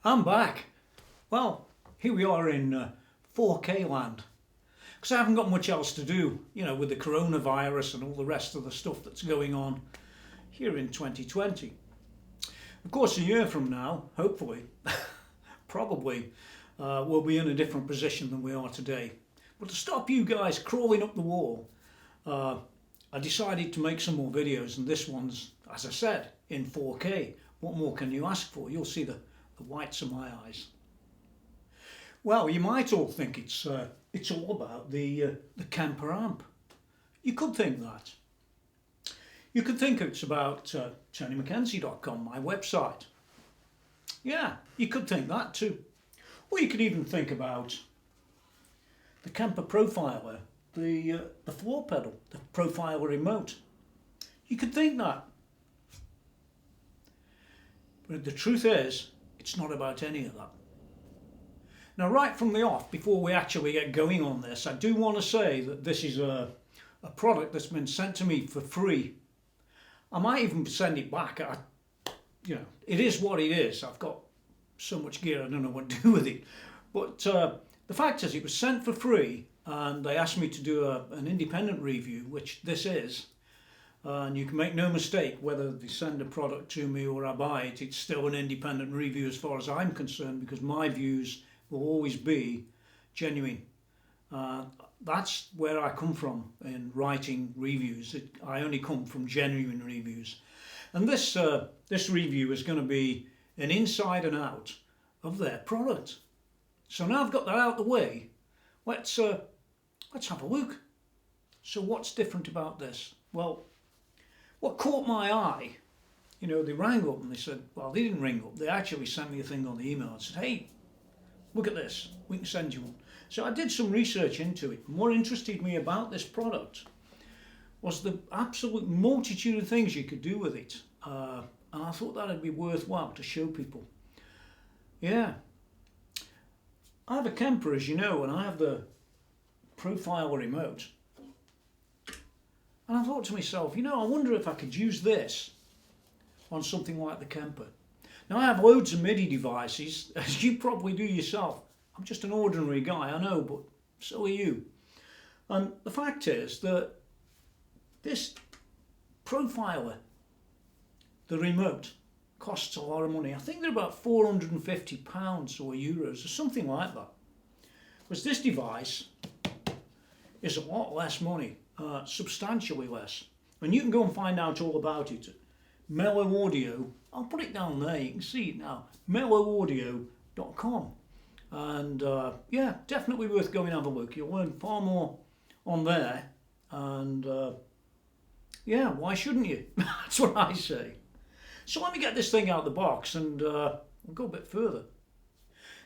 I'm back. Well, here we are in 4K land. Because I haven't got much else to do, with the coronavirus and all the rest of the stuff that's going on here in 2020. Of course, a year from now, hopefully, probably, we'll be in a different position than we are today. But to stop you guys crawling up the wall, I decided to make some more videos, and this one's, as I said, in 4K. What more can you ask for? You'll see the whites of my eyes. Well, you might all think it's all about the Kemper amp. You could think that. You could think it's about TonyMcKenzie.com, my website. Yeah, you could think that too. Or you could even think about the Kemper profiler, the floor pedal, the profiler remote. You could think that. But the truth is, it's not about any of that. Now, right from the off, before we actually get going on this, I do want to say that this is a product that's been sent to me for free. I might even send it back. It is what it is. I've got so much gear, I don't know what to do with it. But the fact is, it was sent for free, and they asked me to do an independent review, which this is. And you can make no mistake, whether they send a product to me or I buy it, it's still an independent review as far as I'm concerned, because my views will always be genuine. That's where I come from in writing reviews. I only come from genuine reviews. And this review is going to be an inside and out of their product. So now I've got that out of the way, let's have a look. So what's different about this? Well, what caught my eye, they rang up and they said, well, they didn't ring up, they actually sent me a thing on the email and said, hey, look at this, we can send you one. So I did some research into it. And what interested me about this product was the absolute multitude of things you could do with it. And I thought that'd be worthwhile to show people. Yeah. I have a Kemper, as you know, and I have the profiler remote. And I thought to myself, I wonder if I could use this on something like the Kemper. Now, I have loads of MIDI devices, as you probably do yourself. I'm just an ordinary guy, I know, but so are you. And the fact is that this profiler, the remote, costs a lot of money. I think they're about £450 or euros or something like that. Because this device is a lot less money, substantially less. And you can go and find out all about it at MeloAudio. I'll put it down there, you can see it now, MeloAudio.com. And yeah, definitely worth going and have a look. You'll learn far more on there. And yeah, why shouldn't you? That's what I say. So let me get this thing out of the box and we'll go a bit further.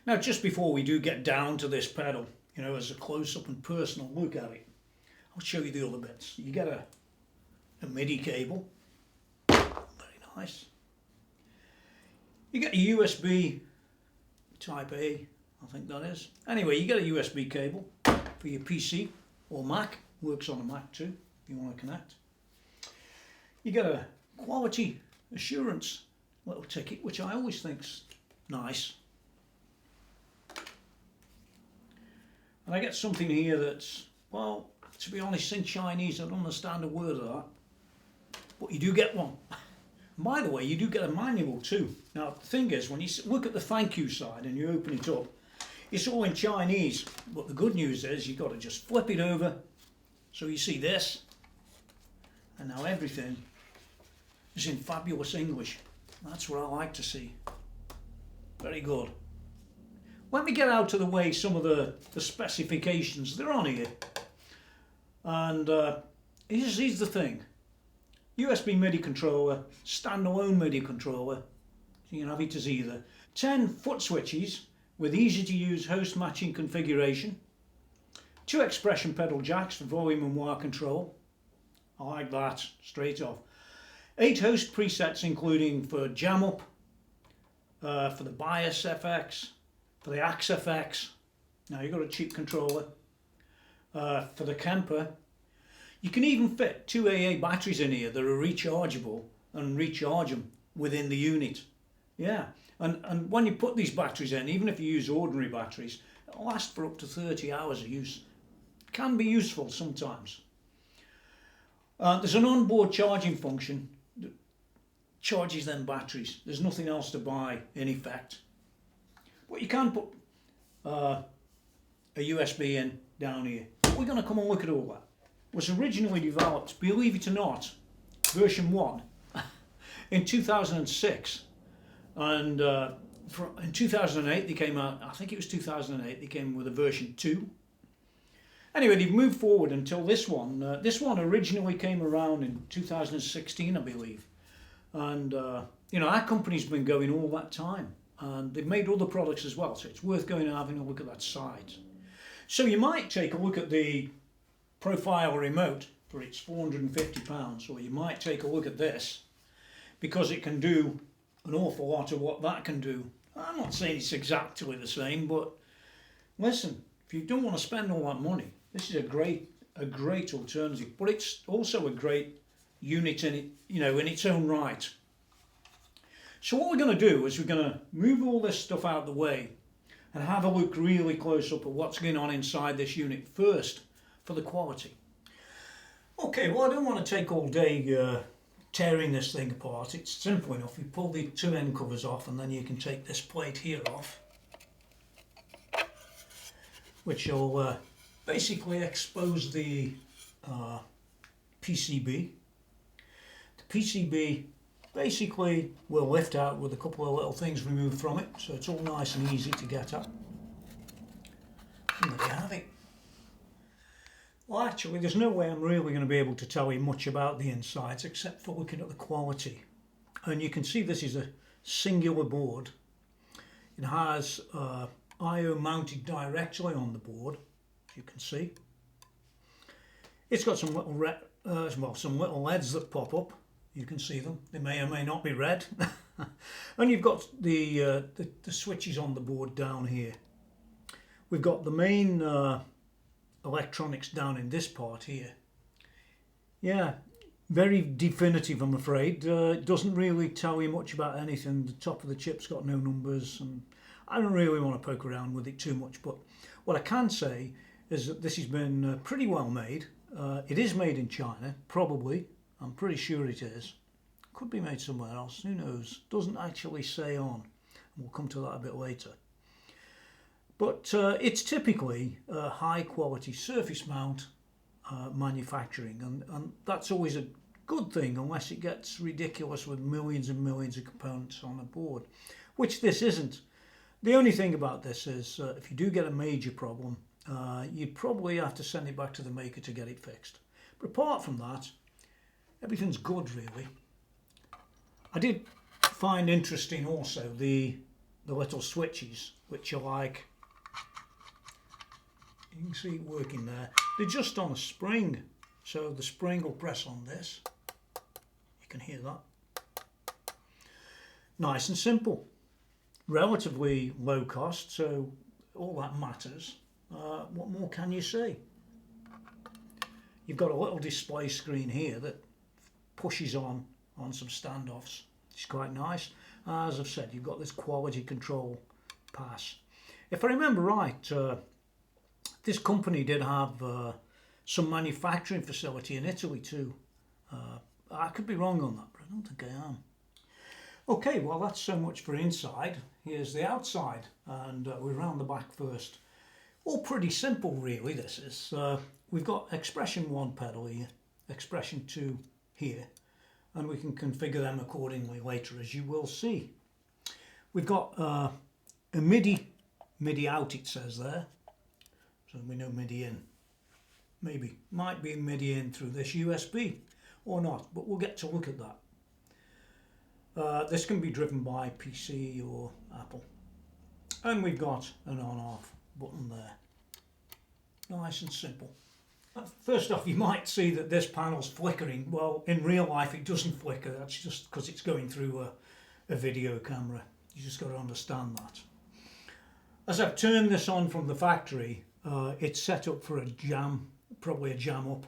Now, just before we do get down to this pedal, as a close-up and personal look at it, I'll show you the other bits. You get a MIDI cable, very nice. You get a USB type A, I think that is. Anyway, you get a USB cable for your PC or Mac, works on a Mac too, if you want to connect. You get a quality assurance little ticket, which I always think's nice. And I get something here that's, well, to be honest, in Chinese I don't understand a word of that, but you do get one. And by the way, you do get a manual too. Now the thing is, when you look at the thank you side and you open it up, it's all in Chinese, but the good news is you've got to just flip it over so you see this, and now everything is in fabulous English. That's what I like to see. Very good. Let me get out of the way some of the specifications. They're on here. And here's the thing. USB MIDI controller, standalone MIDI controller. So you can have it as either. 10 foot switches with easy to use host matching configuration. 2 expression pedal jacks for volume and wire control. I like that, straight off. 8 host presets including for jam up, for the bias FX, for the axe FX. Now you've got a cheap controller. For the Kemper, you can even fit 2 AA batteries in here that are rechargeable and recharge them within the unit. Yeah, and when you put these batteries in, even if you use ordinary batteries, it'll last for up to 30 hours of use. It can be useful sometimes. There's an onboard charging function that charges them batteries. There's nothing else to buy in effect. But you can put a USB in down here. We're going to come and look at all that. It was originally developed, believe it or not, version 1 in 2006, and in 2008 they came out, I think it was 2008, they came with a version 2. Anyway, they've moved forward until this one. This one originally came around in 2016, I believe, and you know, our company's been going all that time, and they've made other products as well, so it's worth going and having a look at that site. So you might take a look at the profile remote for its £450, or you might take a look at this because it can do an awful lot of what that can do. I'm not saying it's exactly the same, but listen, if you don't want to spend all that money, this is a great alternative. But it's also a great unit in it, you know, in its own right. So what we're going to do is we're going to move all this stuff out of the way and have a look really close up at what's going on inside this unit first for the quality. Okay, well, I don't want to take all day tearing this thing apart. It's simple enough. You pull the two end covers off and then you can take this plate here off, which will basically expose the PCB. The PCB basically will lift out with a couple of little things removed from it, so it's all nice and easy to get at. And there you have it. Well, actually, there's no way I'm really going to be able to tell you much about the insides except for looking at the quality. And you can see this is a singular board. It has I/O mounted directly on the board, as you can see. It's got some little some little LEDs that pop up. You can see them. They may or may not be red. And you've got the switches on the board down here. We've got the main electronics down in this part here. Yeah, very definitive, I'm afraid. It doesn't really tell you much about anything. The top of the chip's got no numbers, and I don't really want to poke around with it too much, but what I can say is that this has been pretty well made. It is made in China, probably. I'm pretty sure it is. Could be made somewhere else, who knows. Doesn't actually say on. We'll come to that a bit later. But it's typically high quality surface mount manufacturing, and that's always a good thing unless it gets ridiculous with millions and millions of components on a board, which this isn't. The only thing about this is if you do get a major problem, you'd probably have to send it back to the maker to get it fixed. But apart from that, everything's good really. I did find interesting also the little switches, which are like, you can see it working there. They're just on a spring, so the spring will press on this. You can hear that. Nice and simple. Relatively low cost, so all that matters. What more can you say? You've got a little display screen here that pushes on some standoffs. It's quite nice. As I've said, you've got this quality control pass. If I remember right, this company did have some manufacturing facility in Italy too. I could be wrong on that, but I don't think I am. Okay, well, that's so much for inside. Here's the outside, and we're round the back first. All pretty simple really, this is. We've got expression 1 pedal here, expression 2 here, and we can configure them accordingly later, as you will see. We've got a MIDI out, it says there, so we know MIDI in. Maybe, might be MIDI in through this USB or not, but we'll get to look at that. This can be driven by PC or Apple. And we've got an on-off button there. Nice and simple. First off, you might see that this panel's flickering. Well, in real life it doesn't flicker. That's just because it's going through a video camera. You just got to understand that. As I've turned this on from the factory, it's set up for a jam, probably a jam up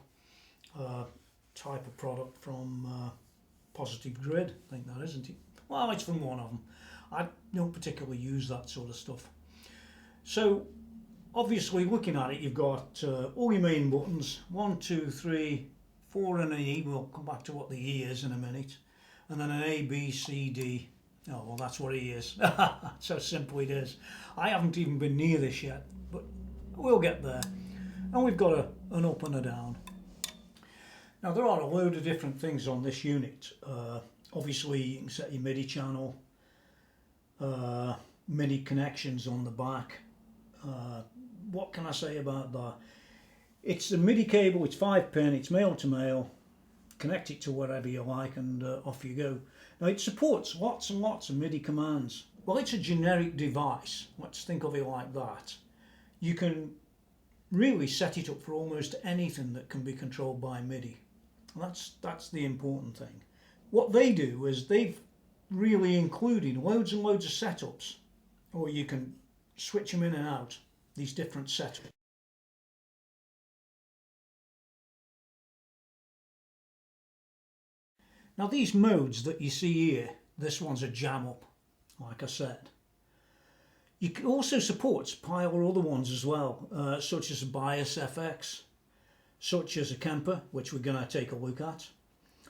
type of product from Positive Grid. I think that, isn't it? Well, it's from one of them. I don't particularly use that sort of stuff. So obviously looking at it, you've got all your main buttons, 1, 2, 3, 4 and an E. We'll come back to what the E is in a minute. And then an A, B, C, D. Oh, well, that's what E is. That's how simple it is. I haven't even been near this yet, but we'll get there. And we've got an up and a down. Now, there are a load of different things on this unit. Obviously, you can set your MIDI channel, MIDI connections on the back. What can I say about that? It's a MIDI cable, it's 5-pin, it's male to male. Connect it to whatever you like and off you go. Now it supports lots and lots of MIDI commands. Well, it's a generic device, let's think of it like that. You can really set it up for almost anything that can be controlled by MIDI. That's the important thing. What they do is they've really included loads and loads of setups, or you can switch them in and out, these different setups. Now these modes that you see here, this one's a jam up, like I said. You can also support a pile of other ones as well, such as a bias FX, such as a Kemper, which we're going to take a look at,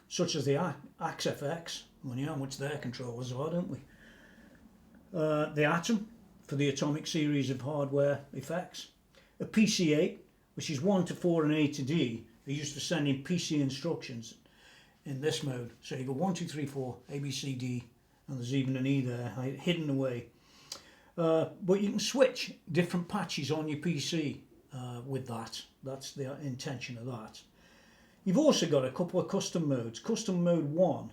such as the Axe FX, well, you know how much their controllers are, don't we? The Atom, for the Atomic series of hardware effects, a PC8, which is 1 to 4 and A to D. They're used for sending PC instructions in this mode. So you go 1, 2, 3, 4, A, B, C, D, and there's even an E there, hidden away. But you can switch different patches on your PC with that. That's the intention of that. You've also got a couple of custom modes. Custom mode 1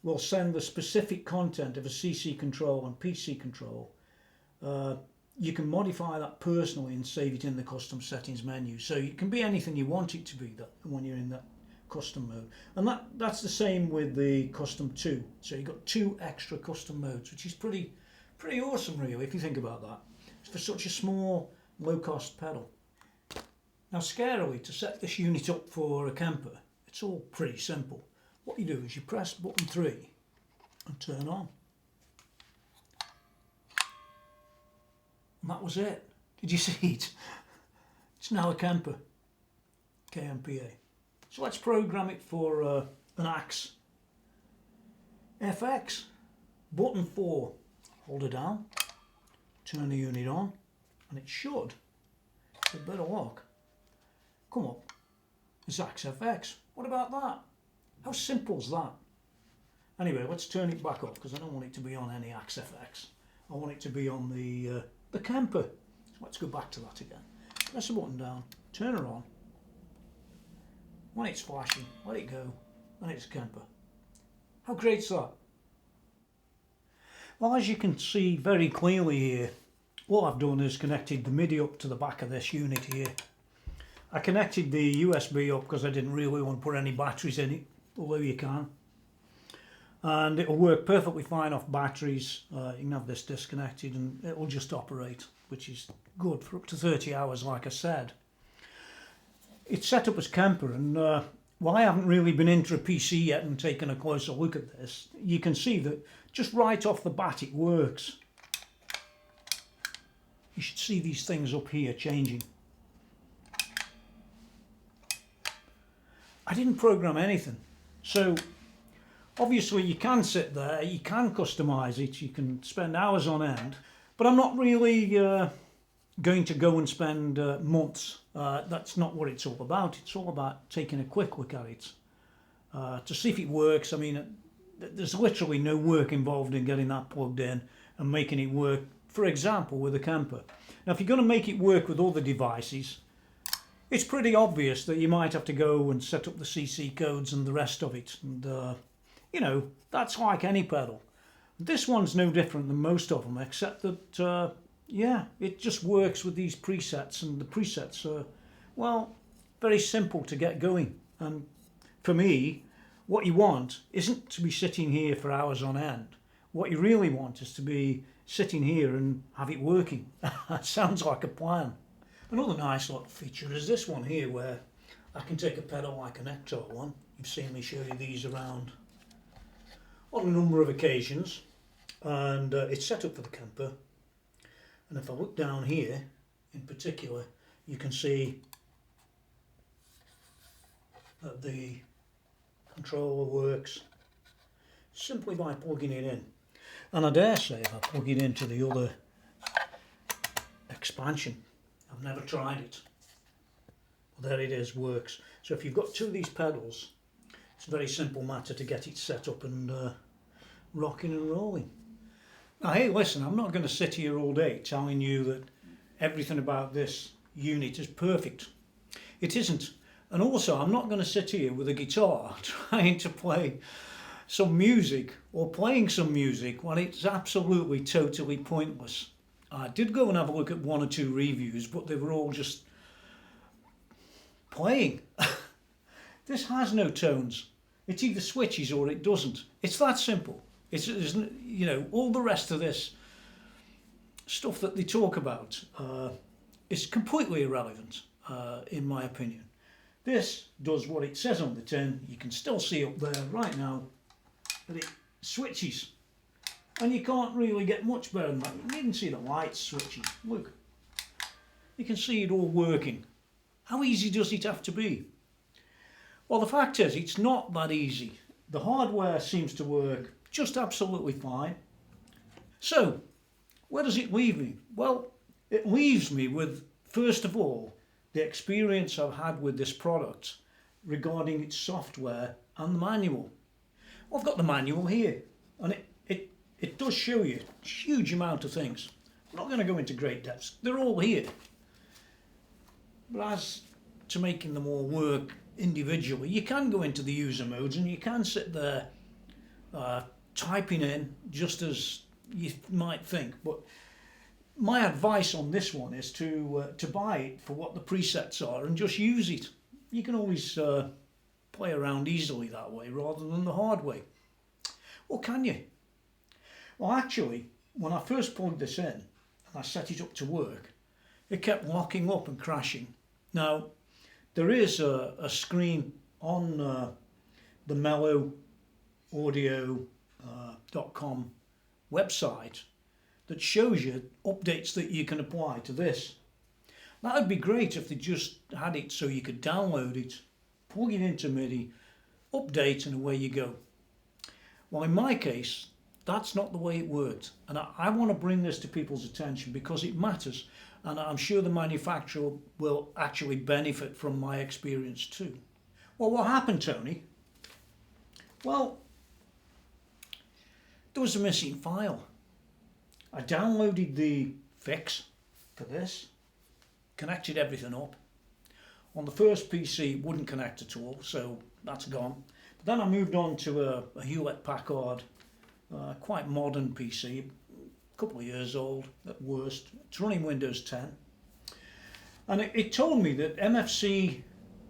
will send the specific content of a CC control and PC control. You can modify that personally and save it in the custom settings menu. So it can be anything you want it to be that when you're in that custom mode. And that's the same with the custom 2. So you've got 2 extra custom modes, which is pretty awesome really if you think about that. It's for such a small low-cost pedal. Now scarily, to set this unit up for a Kemper, it's all pretty simple. What you do is you press button 3 and turn on. And that was it. Did you see it? It's now a Kemper, KMPA. So let's program it for an Axe FX. Button 4, hold it down, turn the unit on, and it should, with a bit of luck, come up as Axe FX. What about that? How simple is that? Anyway, let's turn it back up because I don't want it to be on any Axe FX. I want it to be on the Kemper. So let's go back to that again. Press the button down, turn her on. When it's flashing, let it go, and it's a Kemper. How great's that? Well, as you can see very clearly here, what I've done is connected the MIDI up to the back of this unit here. I connected the USB up because I didn't really want to put any batteries in it, although you can. And it'll work perfectly fine off batteries. You can have this disconnected and it'll just operate, which is good for up to 30 hours, like I said. It's set up as Kemper, and while I haven't really been into a PC yet and taken a closer look at this, you can see that just right off the bat it works. You should see these things up here changing. I didn't program anything, so obviously you can sit there, you can customize it, you can spend hours on end, but I'm not really going to go and spend months. That's not what it's all about. It's all about taking a quick look at it to see if it works. I mean, there's literally no work involved in getting that plugged in and making it work, for example, with a Kemper. Now, if you're going to make it work with other devices, it's pretty obvious that you might have to go and set up the CC codes and the rest of it. And, you know, that's like any pedal. This one's no different than most of them, except that yeah, it just works with these presets, and the presets are, well, very simple to get going. And for me, what you want isn't to be sitting here for hours on end. What you really want is to be sitting here and have it working. That sounds like a plan. Another nice little feature is this one here, where I can take a pedal like an Ector one. You've seen me show you these around on a number of occasions. and it's set up for the Kemper. And if I look down here in particular, you can see that the controller works simply by plugging it in. And I dare say if I plug it into the other expansion, I've never tried it, but there it is, works. So if you've got two of these pedals, it's a very simple matter to get it set up and rocking and rolling. Now hey, listen, I'm not going to sit here all day telling you that everything about this unit is perfect. It isn't. And also I'm not going to sit here with a guitar trying to play some music or playing some music when it's absolutely totally pointless. I did go and have a look at one or two reviews, but they were all just playing. This has no tones. It either switches or it doesn't. It's that simple. It's, you know, all the rest of this stuff that they talk about is completely irrelevant, in my opinion. This does what it says on the tin. You can still see up there right now that it switches, and you can't really get much better than that. You can even see the lights switching. Look, you can see it all working. How easy does it have to be? Well, the fact is, it's not that easy. The hardware seems to work just absolutely fine. So, where does it leave me? Well, it leaves me with, first of all, the experience I've had with this product regarding its software and the manual. Well, I've got the manual here, and it does show you a huge amount of things. I'm not going to go into great depths. They're all here. But as to making them all work individually, you can go into the user modes and you can sit there typing in just as you might think. But my advice on this one is to buy it for what the presets are and just use it. You can always play around easily that way rather than the hard way. Or can you? Well, actually, when I first plugged this in and I set it up to work, it kept locking up and crashing. Now, there is a screen on the MeloAudio.com website that shows you updates that you can apply to this. That would be great if they just had it so you could download it, plug it into MIDI, update, and away you go. Well, in my case, that's not the way it worked, and I want to bring this to people's attention because it matters, and I'm sure the manufacturer will actually benefit from my experience too. Well, what happened, Tony? Well, there was a missing file. I downloaded the fix for this, connected everything up. On the first PC it wouldn't connect at all, so that's gone. But then I moved on to a Hewlett-Packard, quite modern PC, a couple of years old at worst. It's running Windows 10. And it told me that MFC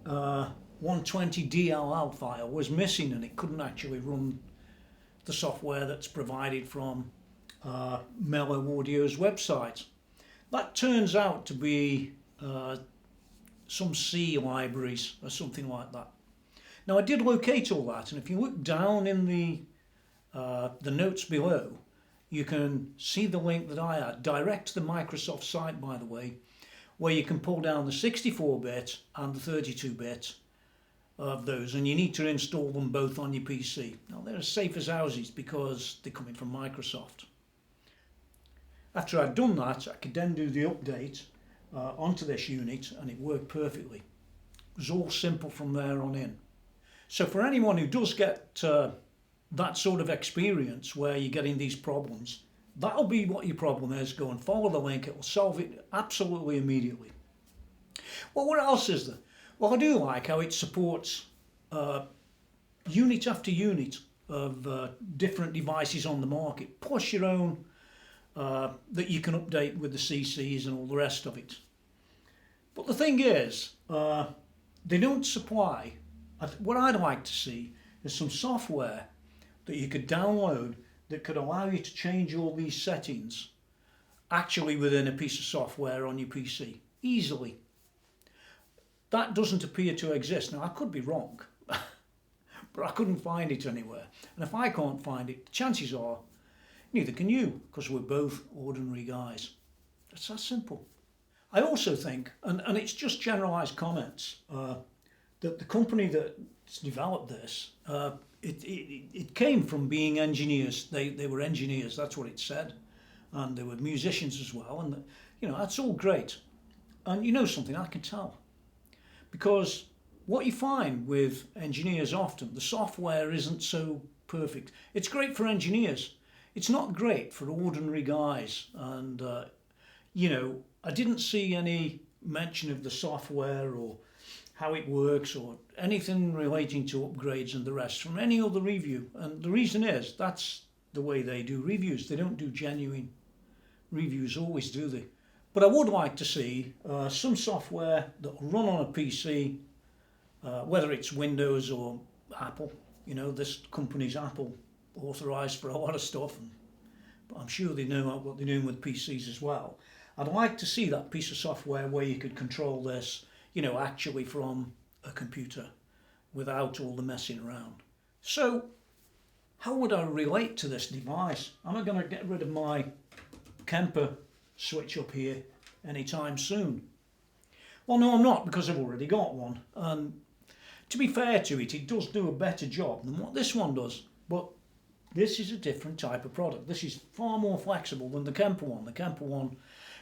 120 DLL file was missing and it couldn't actually run the software that's provided from MeloAudio's website. That turns out to be some C libraries or something like that. Now I did locate all that, and if you look down in the notes below, you can see the link that I had, direct to the Microsoft site by the way, where you can pull down the 64-bit and the 32-bit of those, and you need to install them both on your PC. Now they're as safe as houses because they're coming from Microsoft. After I'd done that, I could then do the update onto this unit, and it worked perfectly. It was all simple from there on in. So for anyone who does get that sort of experience where you're getting these problems, that'll be what your problem is. Go and follow the link, it will solve it absolutely immediately. Well, what else is there? Well, I do like how it supports unit after unit of different devices on the market, plus your own that you can update with the CCs and all the rest of it. But the thing is, they don't supply, what I'd like to see is some software that you could download that could allow you to change all these settings actually within a piece of software on your PC, easily. That doesn't appear to exist. Now I could be wrong, but I couldn't find it anywhere. And if I can't find it, chances are Neither can you, because we're both ordinary guys. It's that simple. I also think, and it's just generalised comments, that the company that's developed this, it came from being engineers. They were engineers, that's what it said. And they were musicians as well. And, you know, that's all great. And you know something, I can tell. Because what you find with engineers often, the software isn't so perfect. It's great for engineers. It's not great for ordinary guys. And, you know, I didn't see any mention of the software or how it works or anything relating to upgrades and the rest from any other review. And the reason is that's the way they do reviews. They don't do genuine reviews always, do they? But I would like to see some software that will run on a PC, whether it's Windows or Apple. You know, this company's Apple authorized for a lot of stuff, but I'm sure they know what they're doing with PCs as well. I'd like to see that piece of software where you could control this, you know, actually from a computer without all the messing around. So how would I relate to this device? Am I going to get rid of my Kemper switch up here anytime soon? Well, no, I'm not, because I've already got one. And to be fair to it, it does do a better job than what this one does. But this is a different type of product. This is far more flexible than the Kemper one. The Kemper one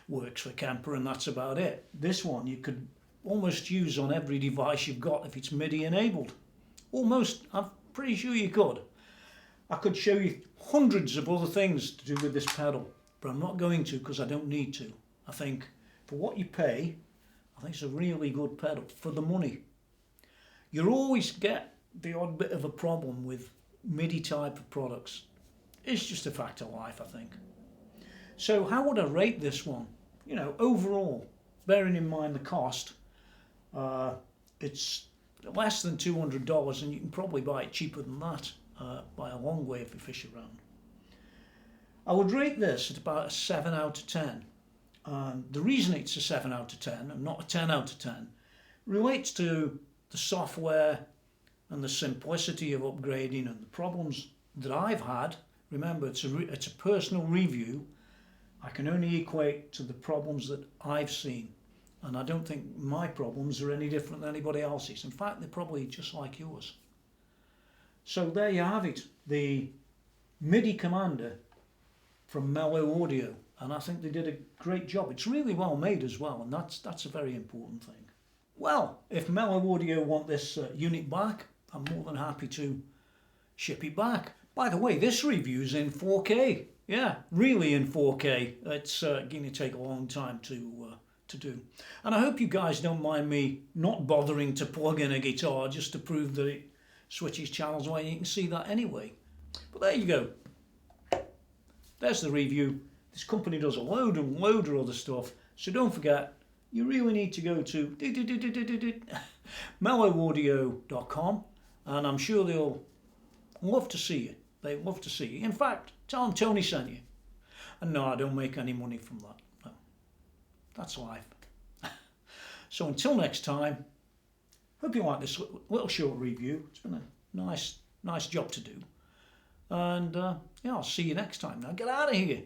works for Kemper and that's about it. This one you could almost use on every device you've got if it's MIDI enabled. Almost, I'm pretty sure you could. I could show you hundreds of other things to do with this pedal, but I'm not going to because I don't need to. I think for what you pay, I think it's a really good pedal for the money. You'll always get the odd bit of a problem with MIDI type of products. It's just a fact of life, I think. So how would I rate this one? You know, overall, bearing in mind the cost, it's less than $200 and you can probably buy it cheaper than that by a long way if you fish around. I would rate this at about a 7 out of 10. The reason it's a 7 out of 10 and not a 10 out of 10 relates to the software and the simplicity of upgrading and the problems that I've had. Remember, it's a personal review. I can only equate to the problems that I've seen. And I don't think my problems are any different than anybody else's. In fact, they're probably just like yours. So there you have it, the MIDI Commander from MeloAudio. And I think they did a great job. It's really well made as well, and that's a very important thing. Well, if MeloAudio want this unit back, I'm more than happy to ship it back. By the way, this review's in 4K. Yeah, really in 4K. It's going to take a long time to do. And I hope you guys don't mind me not bothering to plug in a guitar just to prove that it switches channels when you can see that anyway. But there you go. There's the review. This company does a load and load of other stuff. So don't forget, you really need to go to MeloAudio.com and I'm sure they'll love to see you. They love to see you. In fact, tell them Tony sent you. And no, I don't make any money from that. No. That's life. So until next time, hope you like this little short review. It's been a nice job to do. And yeah, I'll see you next time. Now get out of here.